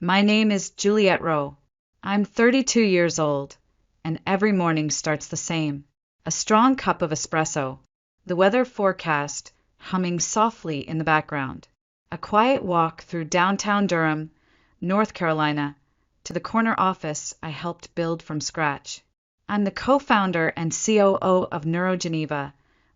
My name is Juliet Rowe. I'm 32 years old, and every morning starts the same. A strong cup of espresso, the weather forecast humming softly in the background. A quiet walk through downtown Durham, North Carolina, to the corner office I helped build from scratch. I'm the co-founder and COO of NeuroGeneva,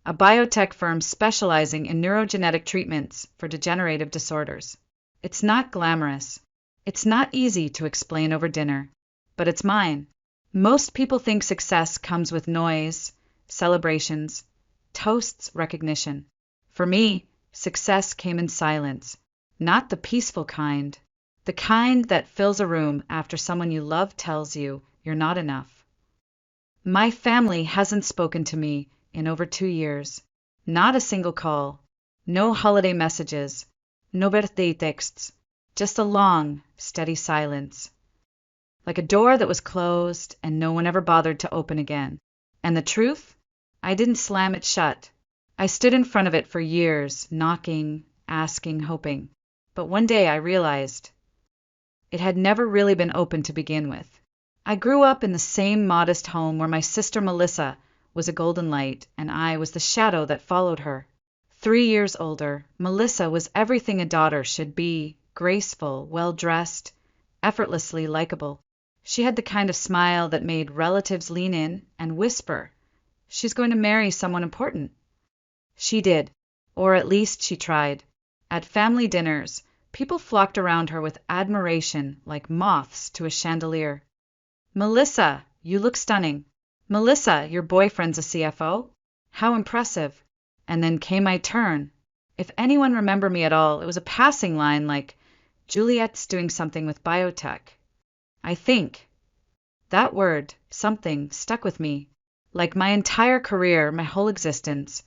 a biotech firm specializing in neurogenetic treatments for degenerative disorders. It's not glamorous. It's not easy to explain over dinner, but it's mine. Most people think success comes with noise, celebrations, toasts, recognition. For me, success came in silence, not the peaceful kind, the kind that fills a room after someone you love tells you you're not enough. My family hasn't spoken to me in over 2 years. Not a single call, no holiday messages, no birthday texts, just a long, steady silence. Like a door that was closed and no one ever bothered to open again. And the truth? I didn't slam it shut. I stood in front of it for years, knocking, asking, hoping. But one day I realized it had never really been open to begin with. I grew up in the same modest home where my sister Melissa was a golden light and I was the shadow that followed her. 3 years older, Melissa was everything a daughter should be, graceful, well-dressed, effortlessly likable. She had the kind of smile that made relatives lean in and whisper, "She's going to marry someone important." She did, or at least she tried. At family dinners, people flocked around her with admiration like moths to a chandelier. "Melissa, you look stunning. Melissa, your boyfriend's a CFO? How impressive." And then came my turn. If anyone remembered me at all, it was a passing line like, "Juliet's doing something with biotech." I think that word, something, stuck with me. Like my entire career, my whole existence,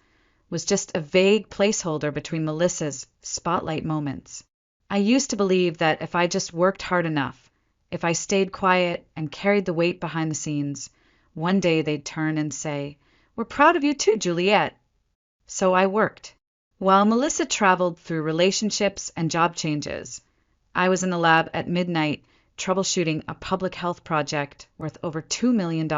was just a vague placeholder between Melissa's spotlight moments. I used to believe that if I just worked hard enough, if I stayed quiet and carried the weight behind the scenes, one day they'd turn and say, "We're proud of you too, Juliet." So I worked. While Melissa traveled through relationships and job changes, I was in the lab at midnight troubleshooting a public health project worth over $2 million.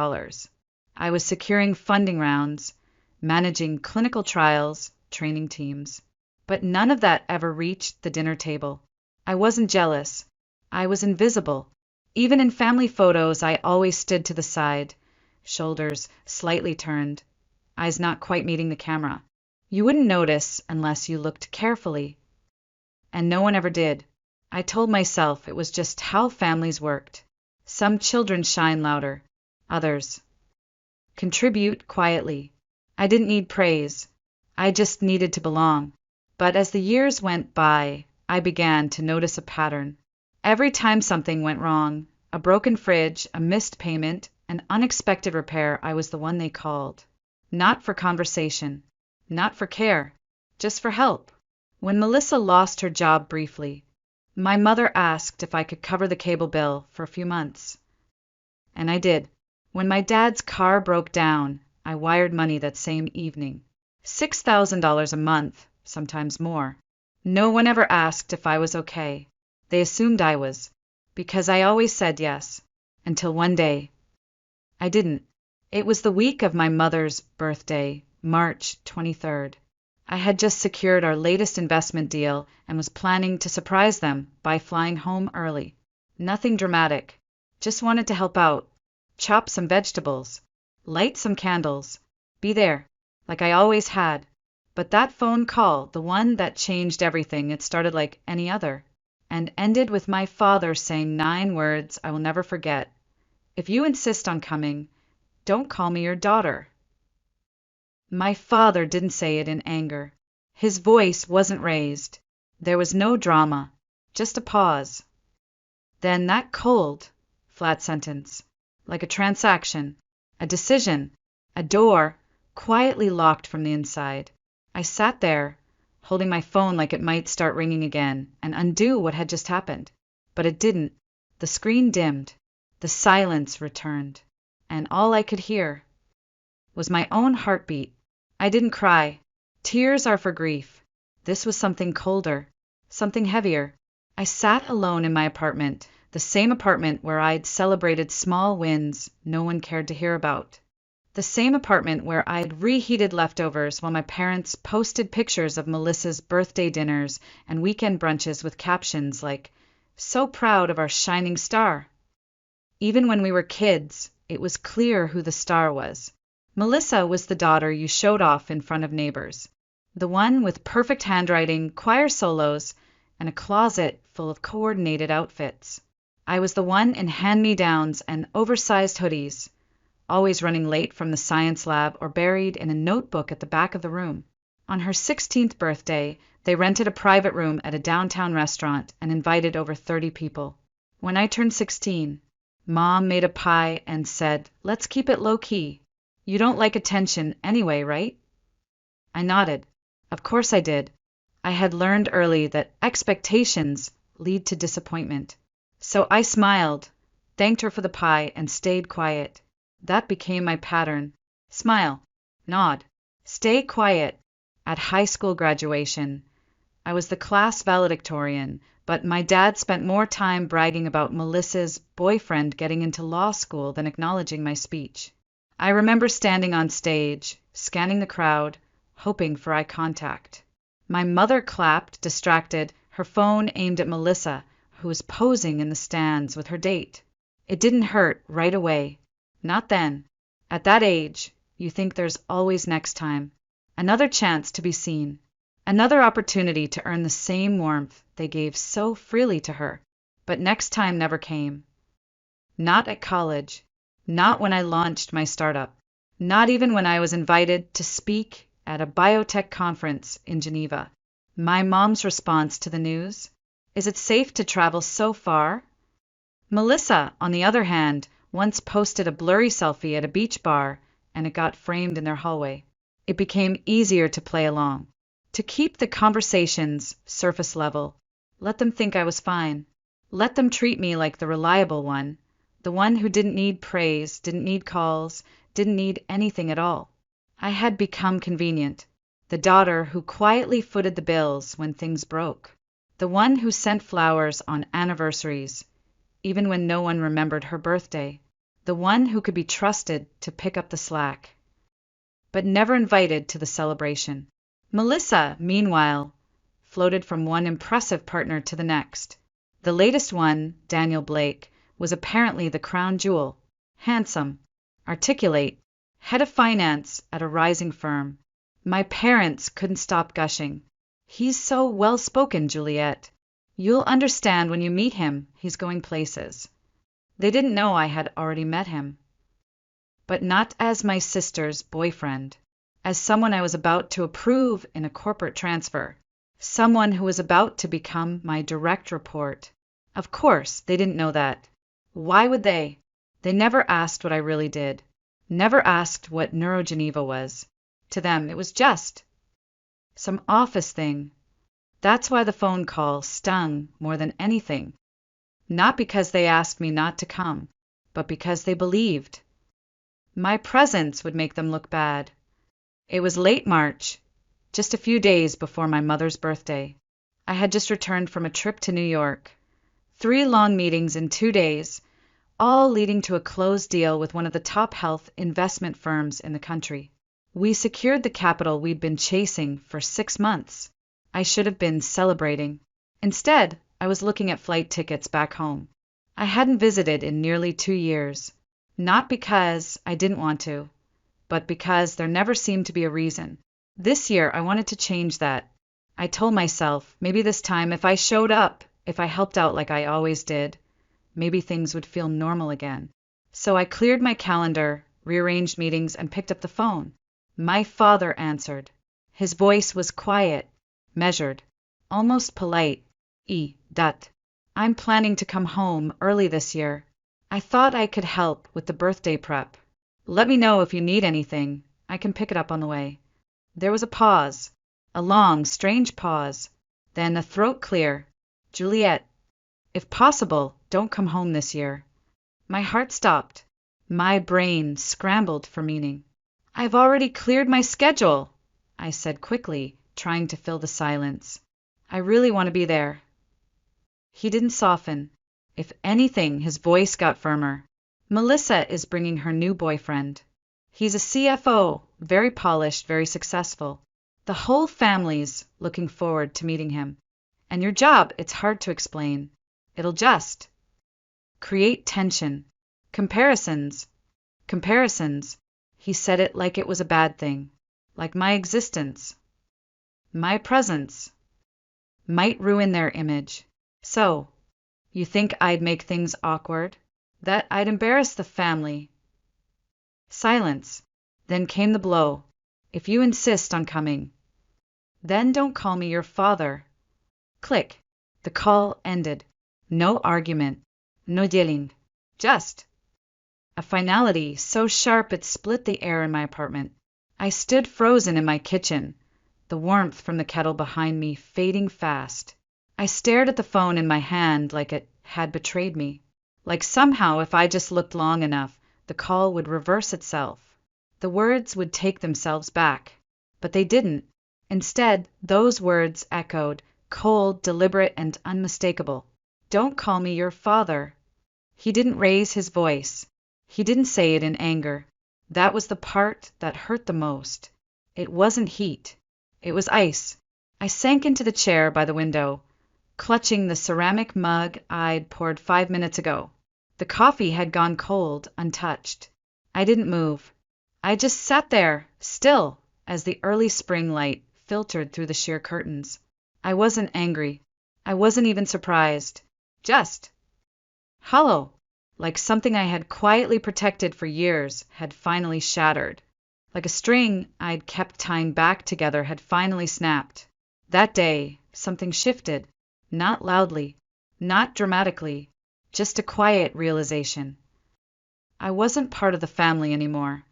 I was securing funding rounds, managing clinical trials, training teams. But none of that ever reached the dinner table. I wasn't jealous. I was invisible. Even in family photos, I always stood to the side, shoulders slightly turned, eyes not quite meeting the camera. You wouldn't notice unless you looked carefully. And no one ever did. I told myself it was just how families worked. Some children shine louder, others contribute quietly. I didn't need praise. I just needed to belong. But as the years went by, I began to notice a pattern. Every time something went wrong, a broken fridge, a missed payment, an unexpected repair, I was the one they called. Not for conversation, not for care, just for help. When Melissa lost her job briefly, my mother asked if I could cover the cable bill for a few months. And I did. When my dad's car broke down, I wired money that same evening. $6,000 a month, sometimes more. No one ever asked if I was okay. They assumed I was, because I always said yes, until one day I didn't. It was the week of my mother's birthday, March 23rd. I had just secured our latest investment deal and was planning to surprise them by flying home early. Nothing dramatic. Just wanted to help out, chop some vegetables, light some candles, be there, like I always had. But that phone call, the one that changed everything, it started like any other, and ended with my father saying 9 words I will never forget. "If you insist on coming, don't call me your daughter." My father didn't say it in anger. His voice wasn't raised. There was no drama, just a pause. Then that cold, flat sentence, like a transaction, a decision, a door, quietly locked from the inside. I sat there, holding my phone like it might start ringing again and undo what had just happened. But it didn't. The screen dimmed. The silence returned. And all I could hear was my own heartbeat. I didn't cry. Tears are for grief. This was something colder, something heavier. I sat alone in my apartment, the same apartment where I'd celebrated small wins no one cared to hear about. The same apartment where I'd reheated leftovers while my parents posted pictures of Melissa's birthday dinners and weekend brunches with captions like, "So proud of our shining star." Even when we were kids, it was clear who the star was. Melissa was the daughter you showed off in front of neighbors. The one with perfect handwriting, choir solos, and a closet full of coordinated outfits. I was the one in hand-me-downs and oversized hoodies, always running late from the science lab or buried in a notebook at the back of the room. On her 16th birthday, they rented a private room at a downtown restaurant and invited over 30 people. When I turned 16, Mom made a pie and said, "Let's keep it low-key. You don't like attention anyway, right?" I nodded. Of course I did. I had learned early that expectations lead to disappointment. So I smiled, thanked her for the pie, and stayed quiet. That became my pattern. Smile, nod, stay quiet. At high school graduation, I was the class valedictorian, but my dad spent more time bragging about Melissa's boyfriend getting into law school than acknowledging my speech. I remember standing on stage, scanning the crowd, hoping for eye contact. My mother clapped, distracted, her phone aimed at Melissa, who was posing in the stands with her date. It didn't hurt right away. Not then. At that age, you think there's always next time. Another chance to be seen. Another opportunity to earn the same warmth they gave so freely to her. But next time never came. Not at college. Not when I launched my startup. Not even when I was invited to speak at a biotech conference in Geneva. My mom's response to the news? Is it safe to travel so far? Melissa, on the other hand, once posted a blurry selfie at a beach bar, and it got framed in their hallway. It became easier to play along, to keep the conversations surface level. Let them think I was fine. Let them treat me like the reliable one, the one who didn't need praise, didn't need calls, didn't need anything at all. I had become convenient, the daughter who quietly footed the bills when things broke, the one who sent flowers on anniversaries, even when no one remembered her birthday, the one who could be trusted to pick up the slack, but never invited to the celebration. Melissa, meanwhile, floated from one impressive partner to the next. The latest one, Daniel Blake, was apparently the crown jewel, handsome, articulate, head of finance at a rising firm. My parents couldn't stop gushing. "He's so well-spoken, Juliet. You'll understand when you meet him, he's going places." They didn't know I had already met him. But not as my sister's boyfriend, as someone I was about to approve in a corporate transfer, someone who was about to become my direct report. Of course, they didn't know that. Why would they? They never asked what I really did, never asked what NeuroGeneva was. To them, it was just some office thing. That's why the phone call stung more than anything. Not because they asked me not to come, but because they believed my presence would make them look bad. It was late March, just a few days before my mother's birthday. I had just returned from a trip to New York. 3 long meetings in 2 days, all leading to a closed deal with one of the top health investment firms in the country. We secured the capital we'd been chasing for 6 months. I should have been celebrating. Instead, I was looking at flight tickets back home. I hadn't visited in nearly 2 years. Not because I didn't want to, but because there never seemed to be a reason. This year, I wanted to change that. I told myself, maybe this time if I showed up, if I helped out like I always did, maybe things would feel normal again. So I cleared my calendar, rearranged meetings, and picked up the phone. My father answered. His voice was quiet, measured, almost polite. I'm planning to come home early this year. I thought I could help with the birthday prep. Let me know if you need anything. I can pick it up on the way." There was a pause, a long, strange pause, then a throat clear. "Juliet, if possible, don't come home this year." My heart stopped. My brain scrambled for meaning. "I've already cleared my schedule," I said quickly, trying to fill the silence. "I really want to be there." He didn't soften. If anything, his voice got firmer. Melissa is bringing her new boyfriend. He's a CFO, very polished, very successful. The whole family's looking forward to meeting him. And your job, it's hard to explain. It'll just create tension. Comparisons. Comparisons. He said it like it was a bad thing. Like my existence, my presence, might ruin their image. So, you think I'd make things awkward? That I'd embarrass the family? Silence. Then came the blow. If you insist on coming, then don't call me your father. Click. The call ended. No argument. No yelling. Just a finality so sharp it split the air in my apartment. I stood frozen in my kitchen, the warmth from the kettle behind me fading fast. I stared at the phone in my hand like it had betrayed me. Like somehow if I just looked long enough, the call would reverse itself. The words would take themselves back. But they didn't. Instead, those words echoed, cold, deliberate, and unmistakable. Don't call me your father. He didn't raise his voice. He didn't say it in anger. That was the part that hurt the most. It wasn't heat. It was ice. I sank into the chair by the window, clutching the ceramic mug I'd poured 5 minutes ago. The coffee had gone cold, untouched. I didn't move. I just sat there, still, as the early spring light filtered through the sheer curtains. I wasn't angry. I wasn't even surprised. Just hollow. Like something I had quietly protected for years had finally shattered. Like a string I'd kept tying back together had finally snapped. That day, something shifted. Not loudly, not dramatically, just a quiet realization. I wasn't part of the family anymore.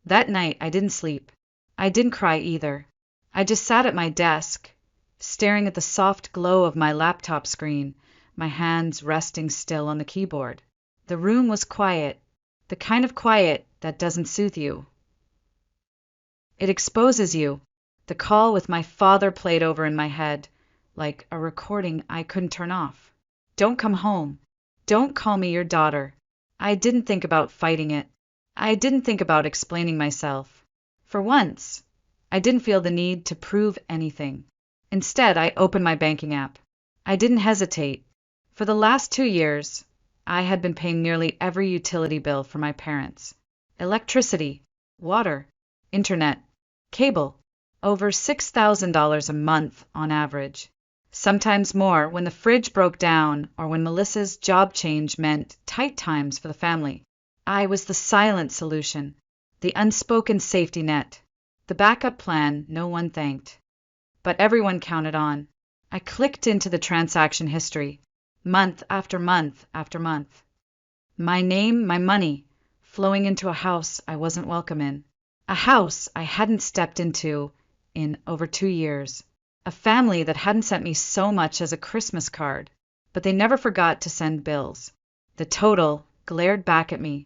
That night, I didn't sleep. I didn't cry either. I just sat at my desk, staring at the soft glow of my laptop screen, my hands resting still on the keyboard. The room was quiet, the kind of quiet that doesn't soothe you. It exposes you. The call with my father played over in my head, like a recording I couldn't turn off. Don't come home. Don't call me your daughter. I didn't think about fighting it. I didn't think about explaining myself. For once, I didn't feel the need to prove anything. Instead, I opened my banking app. I didn't hesitate. For the last 2 years, I had been paying nearly every utility bill for my parents. Electricity, water, internet, cable, over $6,000 a month on average. Sometimes more when the fridge broke down or when Melissa's job change meant tight times for the family. I was the silent solution, the unspoken safety net, the backup plan no one thanked. But everyone counted on. I clicked into the transaction history, month after month after month. My name, my money, flowing into a house I wasn't welcome in. A house I hadn't stepped into in over 2 years. A family that hadn't sent me so much as a Christmas card, but they never forgot to send bills. The total glared back at me.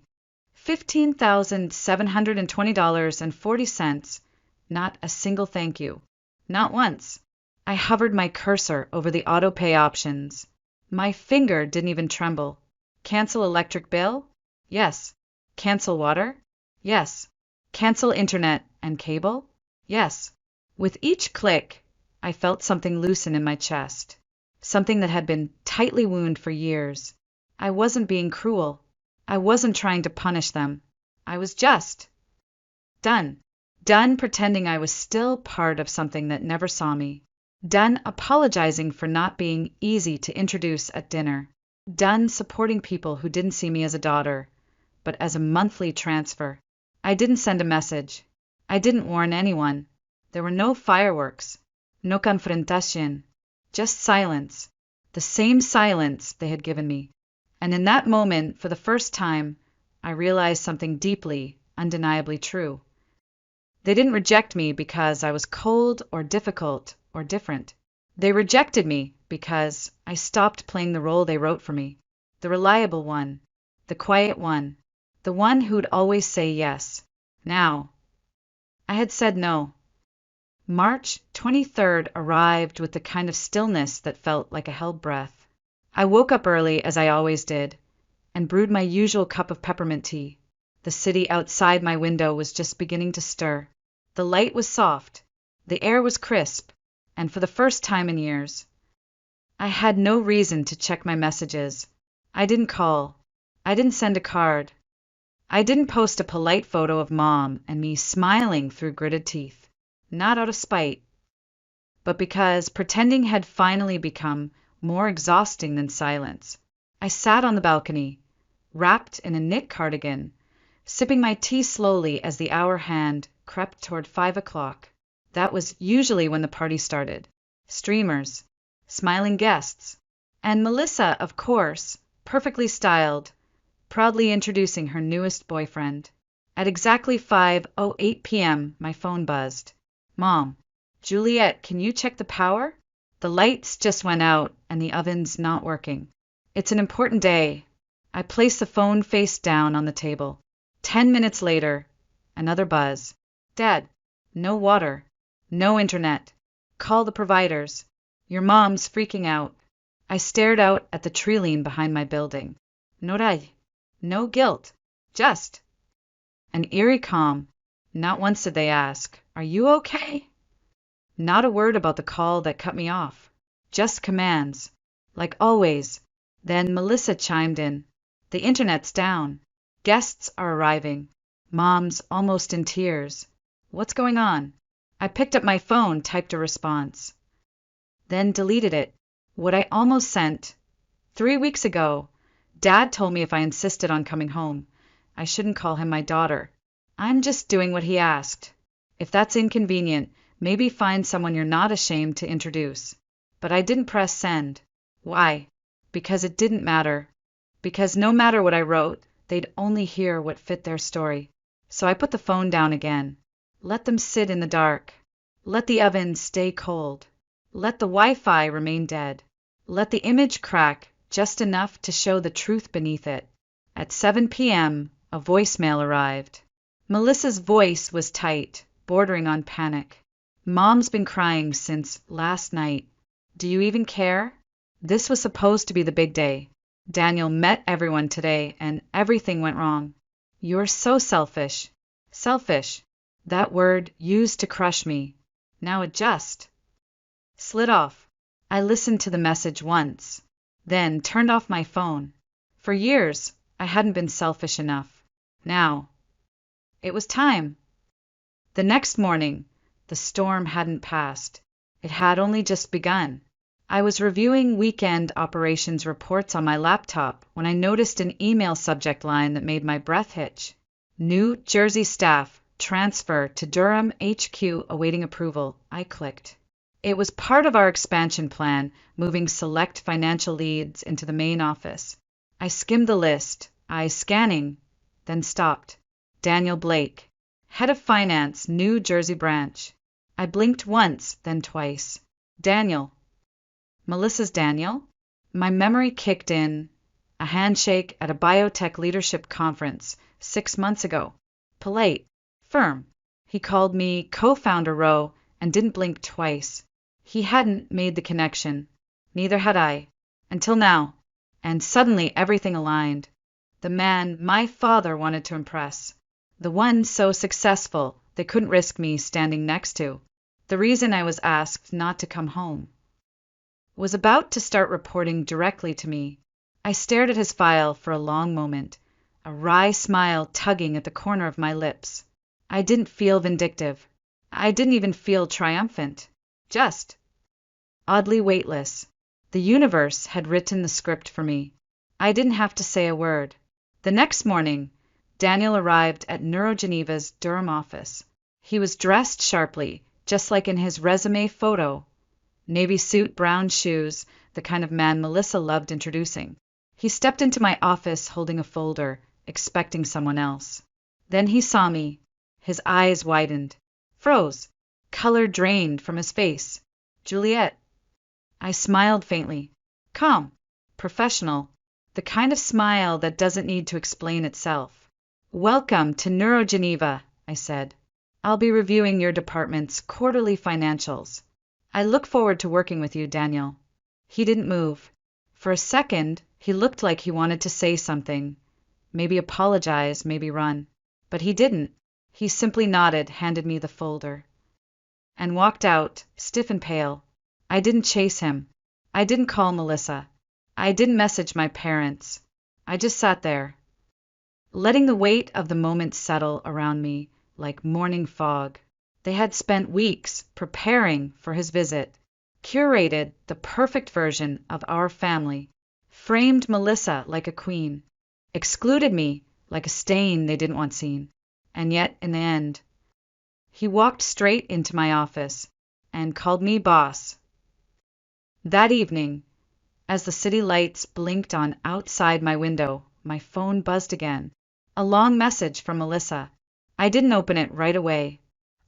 $15,720.40. Not a single thank you. Not once. I hovered my cursor over the auto-pay options. My finger didn't even tremble. Cancel electric bill? Yes. Cancel water? Yes. Cancel internet and cable? Yes. With each click, I felt something loosen in my chest. Something that had been tightly wounded for years. I wasn't being cruel. I wasn't trying to punish them. I was just done. Done pretending I was still part of something that never saw me. Done apologizing for not being easy to introduce at dinner. Done supporting people who didn't see me as a daughter, but as a monthly transfer. I didn't send a message. I didn't warn anyone. There were no fireworks. No confrontación. Just silence. The same silence they had given me. And in that moment, for the first time, I realized something deeply, undeniably true. They didn't reject me because I was cold or difficult or different. They rejected me because I stopped playing the role they wrote for me. The reliable one, the quiet one, the one who'd always say yes. Now, I had said no. March 23rd arrived with the kind of stillness that felt like a held breath. I woke up early, as I always did, and brewed my usual cup of peppermint tea. The city outside my window was just beginning to stir. The light was soft, the air was crisp, and for the first time in years, I had no reason to check my messages. I didn't call. I didn't send a card. I didn't post a polite photo of Mom and me smiling through gritted teeth. Not out of spite, but because pretending had finally become more exhausting than silence. I sat on the balcony, wrapped in a knit cardigan, sipping my tea slowly as the hour hand crept toward 5 o'clock. That was usually when the party started. Streamers, smiling guests, and Melissa, of course, perfectly styled, proudly introducing her newest boyfriend. At exactly 5:08 p.m., my phone buzzed. Mom, Juliet, can you check the power? The lights just went out and the oven's not working. It's an important day. I placed the phone face down on the table. 10 minutes later, another buzz. Dad, no water, no internet. Call the providers. Your mom's freaking out. I stared out at the tree line behind my building. No ray, no guilt, just an eerie calm. Not once did they ask, "Are you okay?" Not a word about the call that cut me off. Just commands, like always. Then Melissa chimed in. The internet's down. Guests are arriving. Mom's almost in tears. What's going on? I picked up my phone, typed a response, then deleted it. What I almost sent. 3 weeks ago, Dad told me if I insisted on coming home, I shouldn't call him my daughter. I'm just doing what he asked. If that's inconvenient, maybe find someone you're not ashamed to introduce. But I didn't press send. Why? Because it didn't matter. Because no matter what I wrote, they'd only hear what fit their story. So I put the phone down again. Let them sit in the dark. Let the oven stay cold. Let the Wi-Fi remain dead. Let the image crack just enough to show the truth beneath it. At 7 p.m., a voicemail arrived. Melissa's voice was tight, bordering on panic. Mom's been crying since last night. Do you even care? This was supposed to be the big day. Daniel met everyone today, and everything went wrong. You're so selfish. Selfish. That word used to crush me. Now it just slid off. I listened to the message once, then turned off my phone. For years, I hadn't been selfish enough. Now, it was time. The next morning, the storm hadn't passed. It had only just begun. I was reviewing weekend operations reports on my laptop when I noticed an email subject line that made my breath hitch. New Jersey staff transfer to Durham HQ awaiting approval. I clicked. It was part of our expansion plan, moving select financial leads into the main office. I skimmed the list, eyes scanning, then stopped. Daniel Blake, head of finance, New Jersey branch. I blinked once, then twice. Daniel. Melissa's Daniel? My memory kicked in. A handshake at a biotech leadership conference 6 months ago. Polite, firm. He called me co-founder Roe and didn't blink twice. He hadn't made the connection. Neither had I. Until now. And suddenly everything aligned. The man my father wanted to impress. The one so successful they couldn't risk me standing next to. The reason I was asked not to come home. Was about to start reporting directly to me. I stared at his file for a long moment, a wry smile tugging at the corner of my lips. I didn't feel vindictive. I didn't even feel triumphant. Just oddly weightless. The universe had written the script for me. I didn't have to say a word. The next morning, Daniel arrived at NeuroGeneva's Durham office. He was dressed sharply, just like in his resume photo. Navy suit, brown shoes, the kind of man Melissa loved introducing. He stepped into my office holding a folder, expecting someone else. Then he saw me. His eyes widened, froze, color drained from his face. Juliet. I smiled faintly. Calm, professional, the kind of smile that doesn't need to explain itself. Welcome to NeuroGeneva, I said. I'll be reviewing your department's quarterly financials. I look forward to working with you, Daniel. He didn't move. For a second, he looked like he wanted to say something, maybe apologize, maybe run. But he didn't. He simply nodded, handed me the folder, and walked out, stiff and pale. I didn't chase him. I didn't call Melissa. I didn't message my parents. I just sat there, letting the weight of the moment settle around me like morning fog. They had spent weeks preparing for his visit, curated the perfect version of our family, framed Melissa like a queen, excluded me like a stain they didn't want seen. And yet, in the end, he walked straight into my office and called me boss. That evening, as the city lights blinked on outside my window, my phone buzzed again. A long message from Melissa. I didn't open it right away.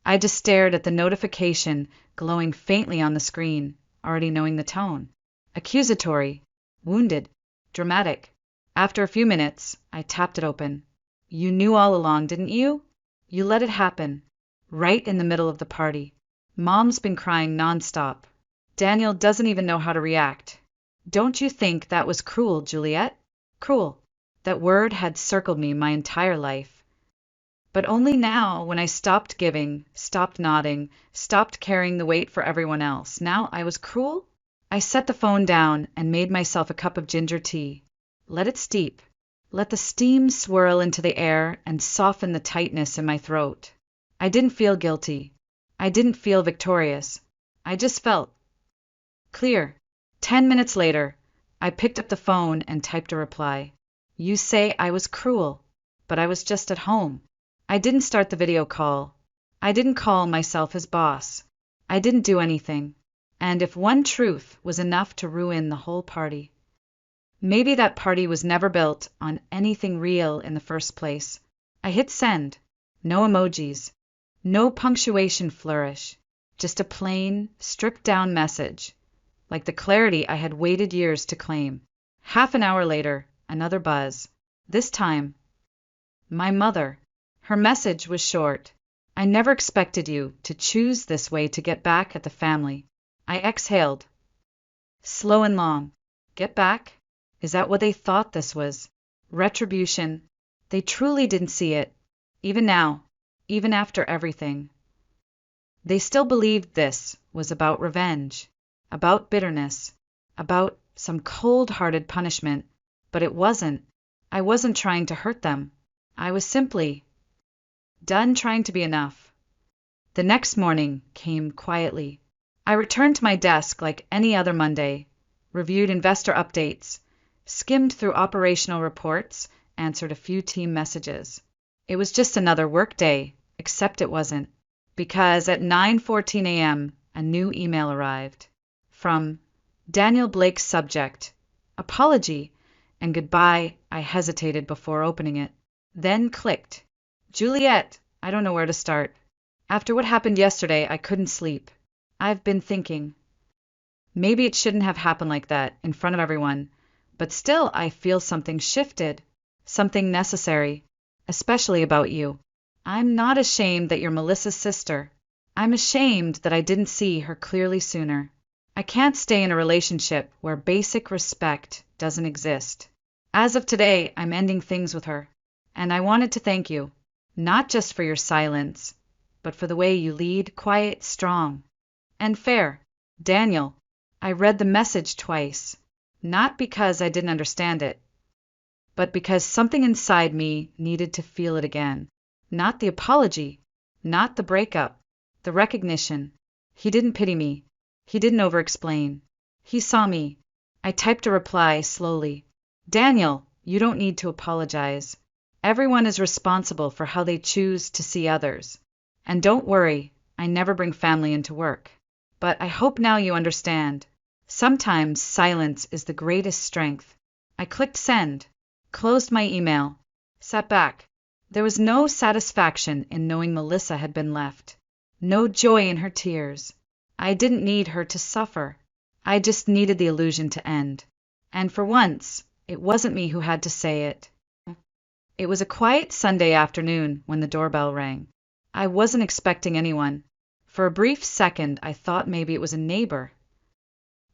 I just stared at the notification glowing faintly on the screen, already knowing the tone. Accusatory, wounded, dramatic. After a few minutes, I tapped it open. You knew all along, didn't you? You let it happen. Right in the middle of the party. Mom's been crying nonstop. Daniel doesn't even know how to react. Don't you think that was cruel, Juliet? Cruel. That word had circled me my entire life. But only now, when I stopped giving, stopped nodding, stopped carrying the weight for everyone else. Now I was cruel? I set the phone down and made myself a cup of ginger tea. Let it steep. Let the steam swirl into the air and soften the tightness in my throat. I didn't feel guilty. I didn't feel victorious. I just felt clear. 10 minutes later, I picked up the phone and typed a reply. You say I was cruel, but I was just at home. I didn't start the video call. I didn't call myself his boss. I didn't do anything. And if one truth was enough to ruin the whole party, maybe that party was never built on anything real in the first place. I hit send. No emojis. No punctuation flourish. Just a plain, stripped-down message, like the clarity I had waited years to claim. Half an hour later, another buzz. This time, my mother. Her message was short. I never expected you to choose this way to get back at the family. I exhaled. Slow and long. Get back? Is that what they thought this was? Retribution? They truly didn't see it. Even now, even after everything. They still believed this was about revenge, about bitterness, about some cold-hearted punishment. But it wasn't. I wasn't trying to hurt them. I was simply done trying to be enough. The next morning came quietly. I returned to my desk like any other Monday, reviewed investor updates, skimmed through operational reports, answered a few team messages. It was just another work day, except it wasn't, because at 9:14 a.m. a new email arrived. From Daniel Blake's subject, apology, and goodbye. I hesitated before opening it, then clicked. Juliet, I don't know where to start. After what happened yesterday, I couldn't sleep. I've been thinking. Maybe it shouldn't have happened like that, in front of everyone, but still I feel something shifted, something necessary, especially about you. I'm not ashamed that you're Melissa's sister. I'm ashamed that I didn't see her clearly sooner. I can't stay in a relationship where basic respect doesn't exist. As of today, I'm ending things with her, and I wanted to thank you, not just for your silence, but for the way you lead, quiet, strong, and fair. Daniel, I read the message twice, not because I didn't understand it, but because something inside me needed to feel it again. Not the apology, not the breakup, the recognition. He didn't pity me. He didn't over-explain. He saw me. I typed a reply slowly. Daniel, you don't need to apologize. Everyone is responsible for how they choose to see others. And don't worry, I never bring family into work. But I hope now you understand. Sometimes silence is the greatest strength. I clicked send, closed my email, sat back. There was no satisfaction in knowing Melissa had been left. No joy in her tears. I didn't need her to suffer. I just needed the illusion to end. And for once, it wasn't me who had to say it. It was a quiet Sunday afternoon when the doorbell rang. I wasn't expecting anyone. For a brief second, I thought maybe it was a neighbor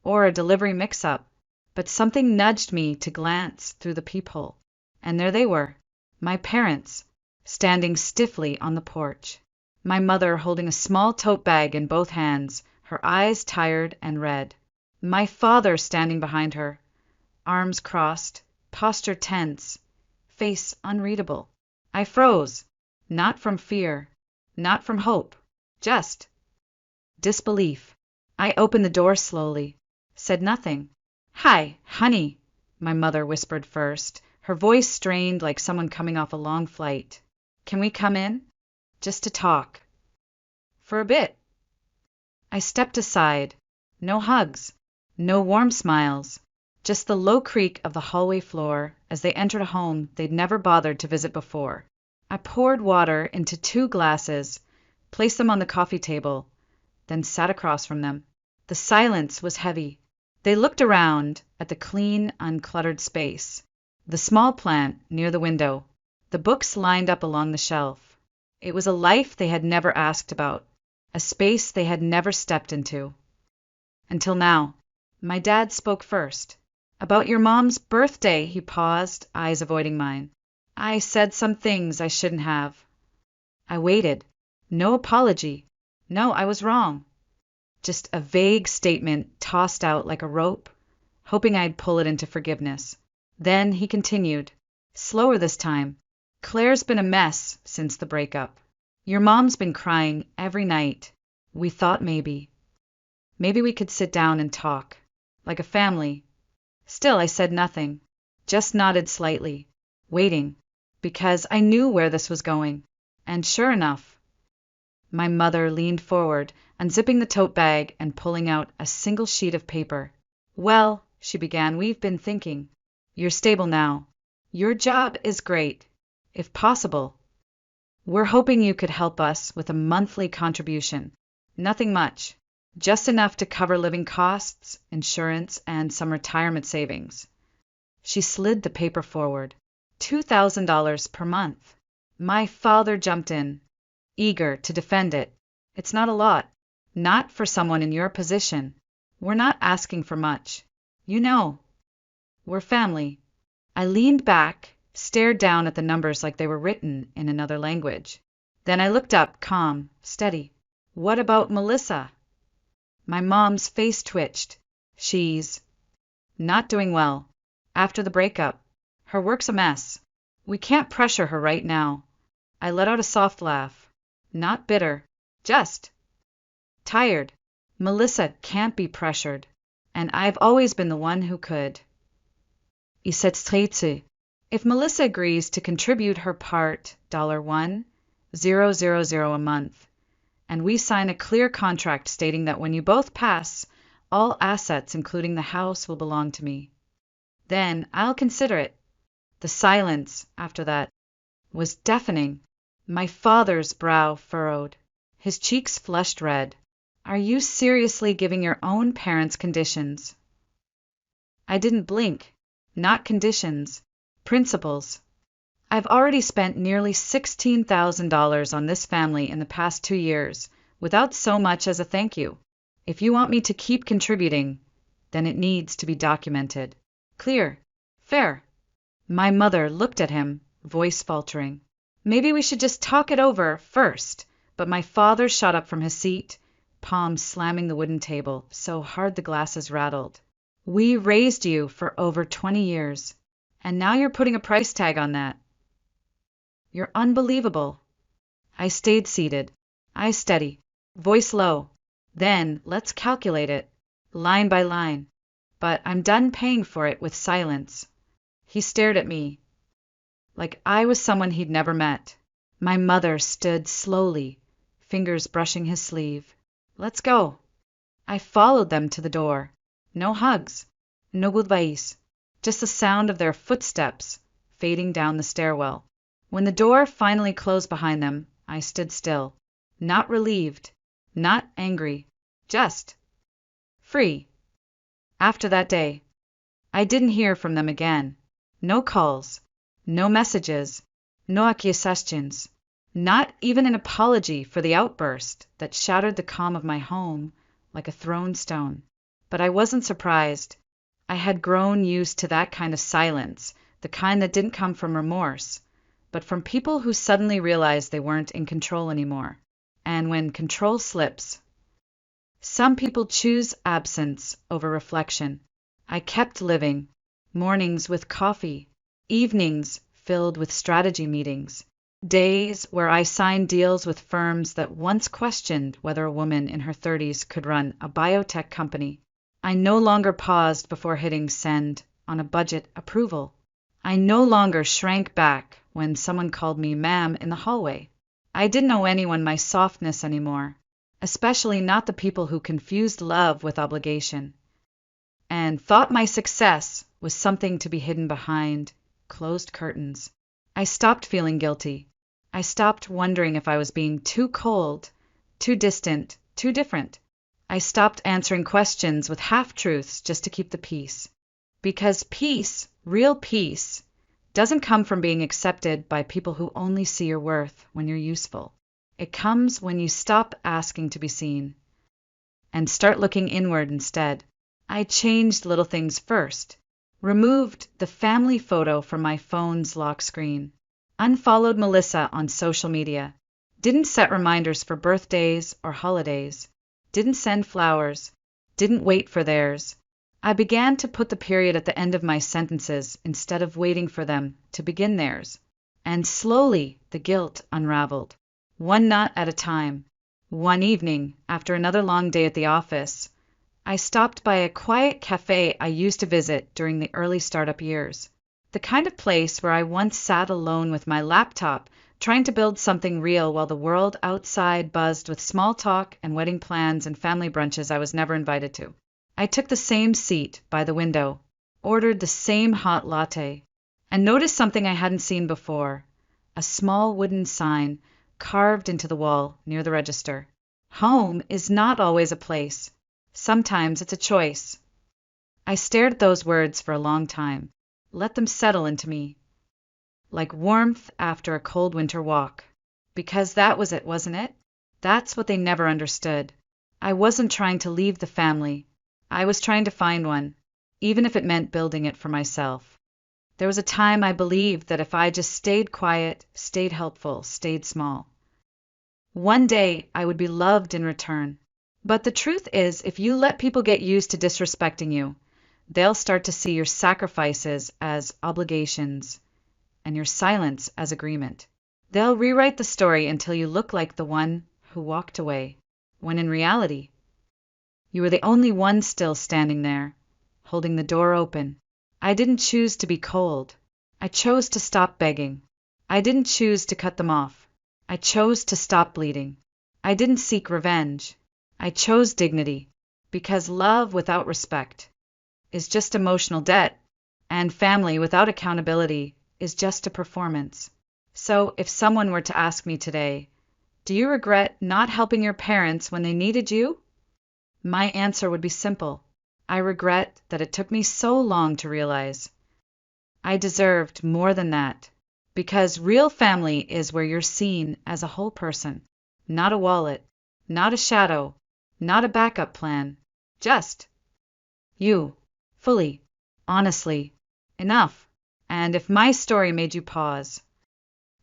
or a delivery mix-up. but something nudged me to glance through the peephole. And there they were, my parents, standing stiffly on the porch. My mother holding a small tote bag in both hands, her eyes tired and red. My father standing behind her, arms crossed, posture tense, face unreadable. I froze, not from fear, not from hope, just disbelief. I opened the door slowly, said nothing. "Hi, honey," my mother whispered first, her voice strained like someone coming off a long flight. "Can we come in? Just to talk." "For a bit." I stepped aside. No hugs, no warm smiles, just the low creak of the hallway floor as they entered a home they'd never bothered to visit before. I poured water into 2 glasses, placed them on the coffee table, then sat across from them. The silence was heavy. They looked around at the clean, uncluttered space, the small plant near the window, the books lined up along the shelf. It was a life they had never asked about, a space they had never stepped into. Until now. My dad spoke first. "About your mom's birthday," he paused, eyes avoiding mine. "I said some things I shouldn't have." I waited. No apology. No, I was wrong. Just a vague statement tossed out like a rope, hoping I'd pull it into forgiveness. Then he continued, slower this time. "Claire's been a mess since the breakup. Your mom's been crying every night. We thought maybe we could sit down and talk, like a family." Still, I said nothing, just nodded slightly, waiting, because I knew where this was going. And sure enough, my mother leaned forward, unzipping the tote bag and pulling out a single sheet of paper. "Well," she began, "we've been thinking. You're stable now. Your job is great. If possible, we're hoping you could help us with a monthly contribution. Nothing much. Just enough to cover living costs, insurance, and some retirement savings." She slid the paper forward. $2,000 per month. My father jumped in, eager to defend it. "It's not a lot. Not for someone in your position. We're not asking for much. You know, we're family." I leaned back, stared down at the numbers like they were written in another language. Then I looked up, calm, steady. "What about Melissa?" My mom's face twitched. "She's not doing well. After the breakup. Her work's a mess. We can't pressure her right now." I let out a soft laugh. Not bitter. Just tired. Melissa can't be pressured. And I've always been the one who could. "I aitastories. If Melissa agrees to contribute her part, $1,000 a month, and we sign a clear contract stating that when you both pass, all assets, including the house, will belong to me, then I'll consider it." The silence, after that, was deafening. My father's brow furrowed. His cheeks flushed red. "Are you seriously giving your own parents conditions?" I didn't blink. Not conditions. Principles. "I've already spent nearly $16,000 on this family in the past 2 years, without so much as a thank you. If you want me to keep contributing, then it needs to be documented. Clear. Fair." My mother looked at him, voice faltering. "Maybe we should just talk it over first." But my father shot up from his seat, palms slamming the wooden table so hard the glasses rattled. "We raised you for over 20 years, and now you're putting a price tag on that. You're unbelievable." I stayed seated, eyes steady, voice low. "Then let's calculate it, line by line. But I'm done paying for it with silence." He stared at me, like I was someone he'd never met. My mother stood slowly, fingers brushing his sleeve. "Let's go." I followed them to the door. No hugs, no goodbyes, just the sound of their footsteps fading down the stairwell. When the door finally closed behind them, I stood still, not relieved, not angry, just free. After that day, I didn't hear from them again. No calls, no messages, no accusations, not even an apology for the outburst that shattered the calm of my home like a thrown stone. But I wasn't surprised. I had grown used to that kind of silence, the kind that didn't come from remorse, but from people who suddenly realized they weren't in control anymore. And when control slips, some people choose absence over reflection. I kept living, mornings with coffee, evenings filled with strategy meetings, days where I signed deals with firms that once questioned whether a woman in her 30s could run a biotech company. I no longer paused before hitting send on a budget approval. I no longer shrank back when someone called me ma'am in the hallway. I didn't owe anyone my softness anymore, especially not the people who confused love with obligation and thought my success was something to be hidden behind closed curtains. I stopped feeling guilty. I stopped wondering if I was being too cold, too distant, too different. I stopped answering questions with half-truths just to keep the peace. Because peace, real peace, doesn't come from being accepted by people who only see your worth when you're useful. It comes when you stop asking to be seen and start looking inward instead. I changed little things first. Removed the family photo from my phone's lock screen. Unfollowed Melissa on social media. Didn't set reminders for birthdays or holidays. Didn't send flowers. Didn't wait for theirs. I began to put the period at the end of my sentences instead of waiting for them to begin theirs. And slowly the guilt unraveled, one knot at a time. One evening, after another long day at the office, I stopped by a quiet cafe I used to visit during the early startup years. The kind of place where I once sat alone with my laptop, trying to build something real while the world outside buzzed with small talk and wedding plans and family brunches I was never invited to. I took the same seat by the window, ordered the same hot latte, and noticed something I hadn't seen before, a small wooden sign carved into the wall near the register. Home is not always a place. Sometimes it's a choice. I stared at those words for a long time, let them settle into me, like warmth after a cold winter walk. Because that was it, wasn't it? That's what they never understood. I wasn't trying to leave the family. I was trying to find one, even if it meant building it for myself. There was a time I believed that if I just stayed quiet, stayed helpful, stayed small, one day I would be loved in return. But the truth is, if you let people get used to disrespecting you, they'll start to see your sacrifices as obligations and your silence as agreement. They'll rewrite the story until you look like the one who walked away, when in reality, you were the only one still standing there, holding the door open. I didn't choose to be cold. I chose to stop begging. I didn't choose to cut them off. I chose to stop bleeding. I didn't seek revenge. I chose dignity, because love without respect is just emotional debt, and family without accountability is just a performance. So if someone were to ask me today, do you regret not helping your parents when they needed you? My answer would be simple. I regret that it took me so long to realize. I deserved more than that, because real family is where you're seen as a whole person, not a wallet, not a shadow, not a backup plan, just you, fully, honestly, enough. And if my story made you pause,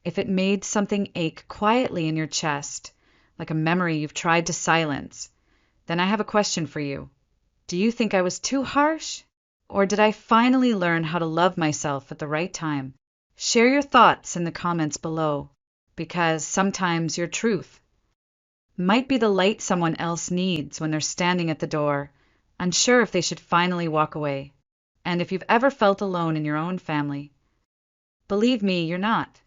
if it made something ache quietly in your chest, like a memory you've tried to silence, then I have a question for you. Do you think I was too harsh? Or did I finally learn how to love myself at the right time? Share your thoughts in the comments below, because sometimes your truth might be the light someone else needs when they're standing at the door, unsure if they should finally walk away. And if you've ever felt alone in your own family, believe me, you're not.